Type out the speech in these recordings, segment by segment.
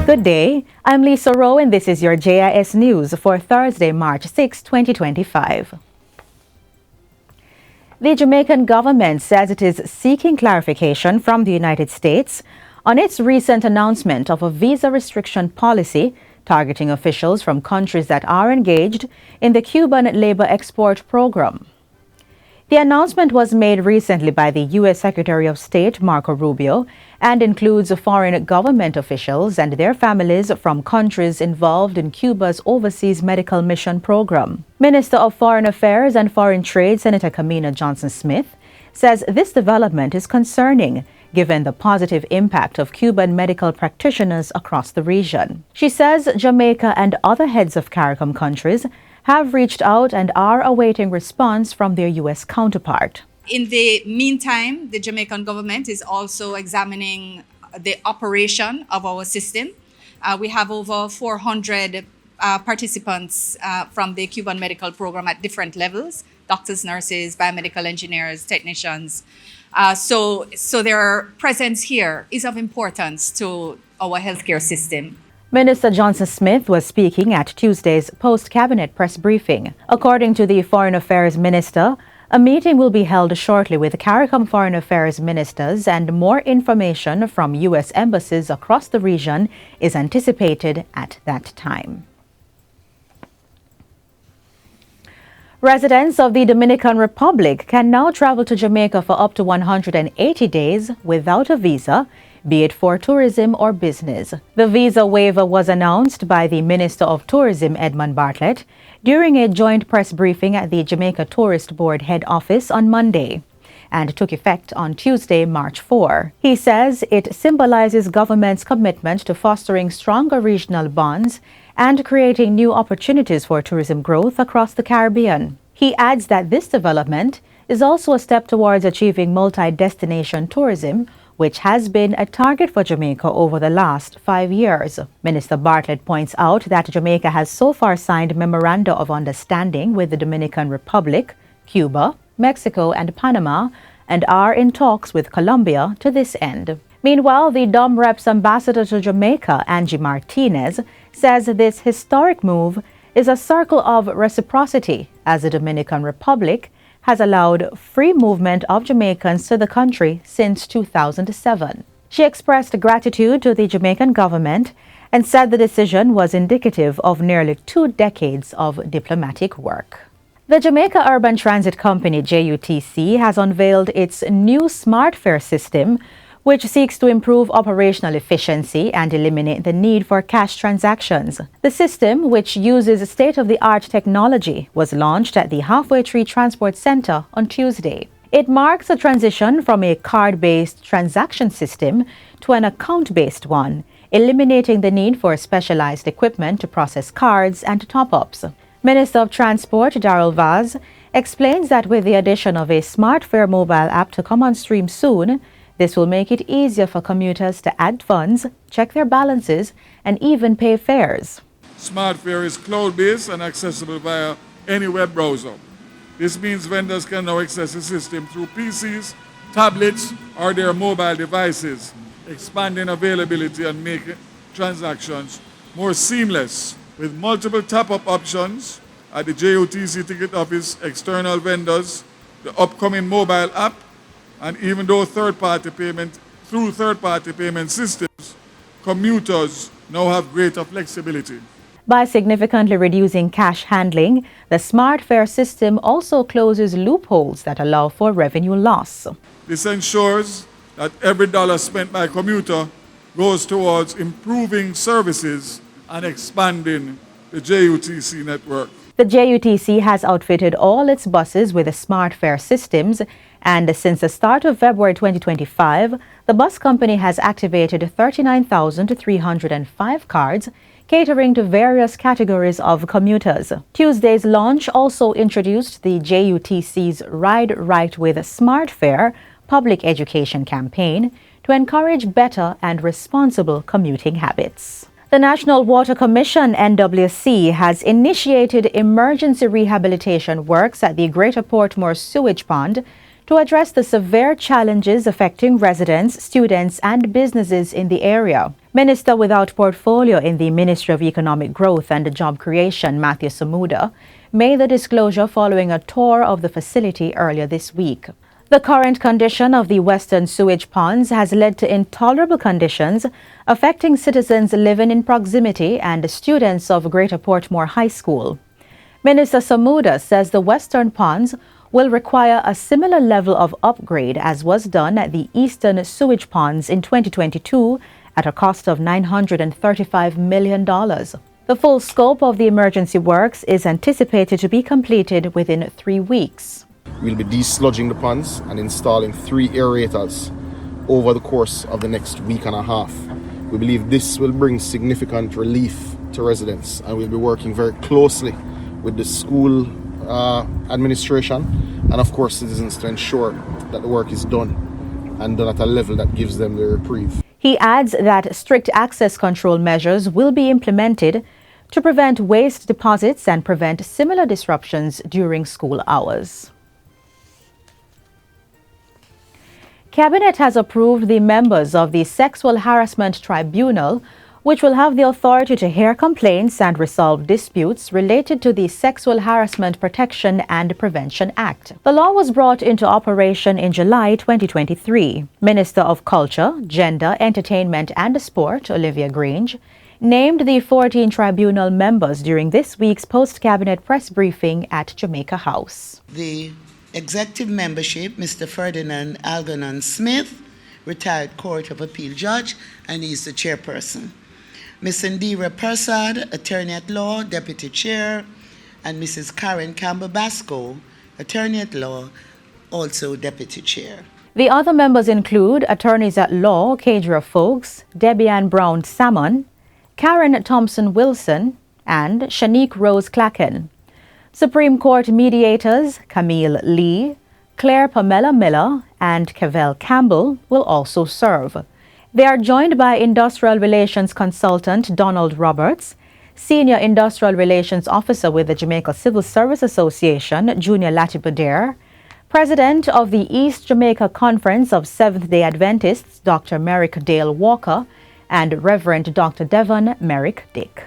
Good day, I'm Lisa Rowe and this is your JIS News for Thursday, March 6, 2025. The Jamaican government says it is seeking clarification from the United States on its recent announcement of a visa restriction policy targeting officials from countries that are engaged in the Cuban labor export program. The announcement was made recently by the U.S. Secretary of State Marco Rubio and includes foreign government officials and their families from countries involved in Cuba's Overseas Medical Mission program. Minister of Foreign Affairs and Foreign Trade Senator Kamina Johnson-Smith says this development is concerning given the positive impact of Cuban medical practitioners across the region. She says Jamaica and other heads of CARICOM countries have reached out and are awaiting response from their U.S. counterpart. In the meantime, the Jamaican government is also examining the operation of our system. We have over 400 participants from the Cuban medical program at different levels: doctors, nurses, biomedical engineers, technicians. So their presence here is of importance to our healthcare system. Minister Johnson-Smith was speaking at Tuesday's post-cabinet press briefing. According to the Foreign Affairs Minister, a meeting will be held shortly with CARICOM Foreign Affairs ministers and more information from U.S. embassies across the region is anticipated at that time. Residents of the Dominican Republic can now travel to Jamaica for up to 180 days without a visa, be it for tourism or business. The visa waiver was announced by the Minister of Tourism, Edmund Bartlett, during a joint press briefing at the Jamaica Tourist Board head office on Monday and took effect on Tuesday, March 4. He says it symbolizes government's commitment to fostering stronger regional bonds and creating new opportunities for tourism growth across the Caribbean. He adds that this development is also a step towards achieving multi-destination tourism, which has been a target for Jamaica over the last 5 years. Minister Bartlett points out that Jamaica has so far signed memoranda of understanding with the Dominican Republic, Cuba, Mexico, and Panama, and are in talks with Colombia to this end. Meanwhile, the DOMREP's ambassador to Jamaica, Angie Martinez, says this historic move is a circle of reciprocity as the Dominican Republic has allowed free movement of Jamaicans to the country since 2007. She expressed gratitude to the Jamaican government and said the decision was indicative of nearly 2 decades of diplomatic work. The Jamaica Urban Transit Company, JUTC, has unveiled its new smart fare system, which seeks to improve operational efficiency and eliminate the need for cash transactions. The system, which uses state-of-the-art technology, was launched at the Halfway Tree Transport Center on Tuesday. It marks a transition from a card-based transaction system to an account-based one, eliminating the need for specialized equipment to process cards and top-ups. Minister of Transport Darrell Vaz explains that with the addition of a smart fare mobile app to come on stream soon, this will make it easier for commuters to add funds, check their balances, and even pay fares. Smart Fare is cloud-based and accessible via any web browser. This means vendors can now access the system through PCs, tablets, or their mobile devices, expanding availability and making transactions more seamless. With multiple top-up options at the JUTC ticket office, external vendors, the upcoming mobile app, and even though third-party payment systems, commuters now have greater flexibility. By significantly reducing cash handling, the smart fare system also closes loopholes that allow for revenue loss. This ensures that every dollar spent by a commuter goes towards improving services and expanding the JUTC network. The JUTC has outfitted all its buses with the smart fare systems, and since the start of February 2025, the bus company has activated 39,305 cards, catering to various categories of commuters. Tuesday's launch also introduced the JUTC's Ride Right with Smart Fare public education campaign to encourage better and responsible commuting habits. The National Water Commission, NWC, has initiated emergency rehabilitation works at the Greater Portmore sewage pond to address the severe challenges affecting residents, students, and businesses in the area. Minister without portfolio in the Ministry of Economic Growth and Job Creation, Matthew Samuda, made the disclosure following a tour of the facility earlier this week. The current condition of the western sewage ponds has led to intolerable conditions affecting citizens living in proximity and students of Greater Portmore High School. Minister Samuda says the western ponds will require a similar level of upgrade as was done at the eastern sewage ponds in 2022 at a cost of $935 million. The full scope of the emergency works is anticipated to be completed within 3 weeks. We'll be desludging the ponds and installing 3 aerators over the course of the next week and a half. We believe this will bring significant relief to residents, and we'll be working very closely with the school administration and of course citizens to ensure that the work is done and done at a level that gives them the reprieve. He adds that strict access control measures will be implemented to prevent waste deposits and prevent similar disruptions during school hours. Cabinet has approved the members of the Sexual Harassment Tribunal, which will have the authority to hear complaints and resolve disputes related to the Sexual Harassment Protection and Prevention Act. The law was brought into operation in July 2023. Minister of Culture, Gender, Entertainment and Sport, Olivia Grange, named the 14 tribunal members during this week's post-cabinet press briefing at Jamaica House. The executive membership, Mr. Ferdinand Algernon Smith, retired Court of Appeal judge, and he's the chairperson. Ms. Indira Persad, attorney at law, deputy chair, and Mrs. Karen Campbell-Basco, attorney at law, also deputy chair. The other members include attorneys at law Kadra Folks, Debbie Ann Brown Salmon, Karen Thompson Wilson, and Shanique Rose Clacken. Supreme Court mediators Camille Lee, Claire Pamela Miller, and Cavell Campbell will also serve. They are joined by Industrial Relations Consultant Donald Roberts, Senior Industrial Relations Officer with the Jamaica Civil Service Association, Junior Latibudaire, President of the East Jamaica Conference of Seventh-day Adventists, Dr. Merrick Dale Walker, and Reverend Dr. Devon Merrick Dick.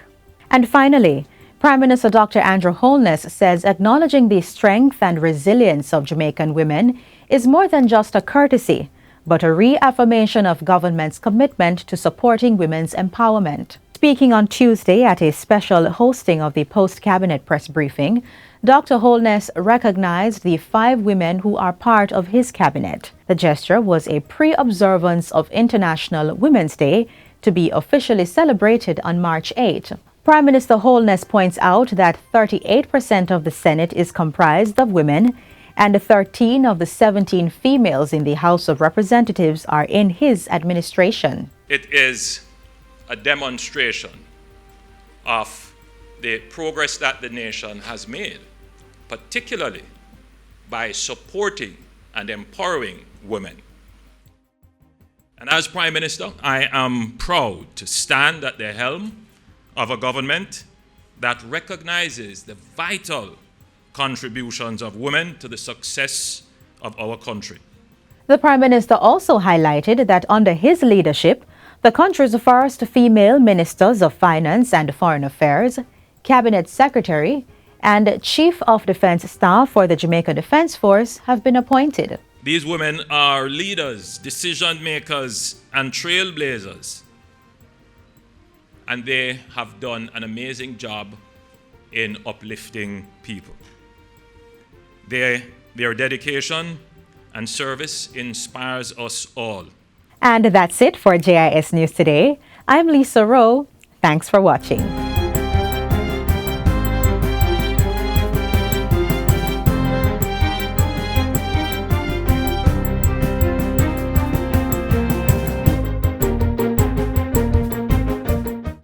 And finally, Prime Minister Dr. Andrew Holness says acknowledging the strength and resilience of Jamaican women is more than just a courtesy, but a reaffirmation of government's commitment to supporting women's empowerment. Speaking on Tuesday at a special hosting of the post-cabinet press briefing, Dr. Holness recognized the 5 women who are part of his cabinet. The gesture was a pre-observance of International Women's Day to be officially celebrated on March 8. Prime Minister Holness points out that 38% of the Senate is comprised of women, and 13 of the 17 females in the House of Representatives are in his administration. It is a demonstration of the progress that the nation has made, particularly by supporting and empowering women. And as Prime Minister, I am proud to stand at the helm of a government that recognizes the vital contributions of women to the success of our country. The Prime Minister also highlighted that under his leadership, the country's first female ministers of Finance and Foreign Affairs, Cabinet Secretary, and Chief of Defense Staff for the Jamaica Defense Force have been appointed. These women are leaders, decision makers, and trailblazers. And they have done an amazing job in uplifting people. Their dedication and service inspires us all. And that's it for JIS News Today. I'm Lisa Rowe. Thanks for watching.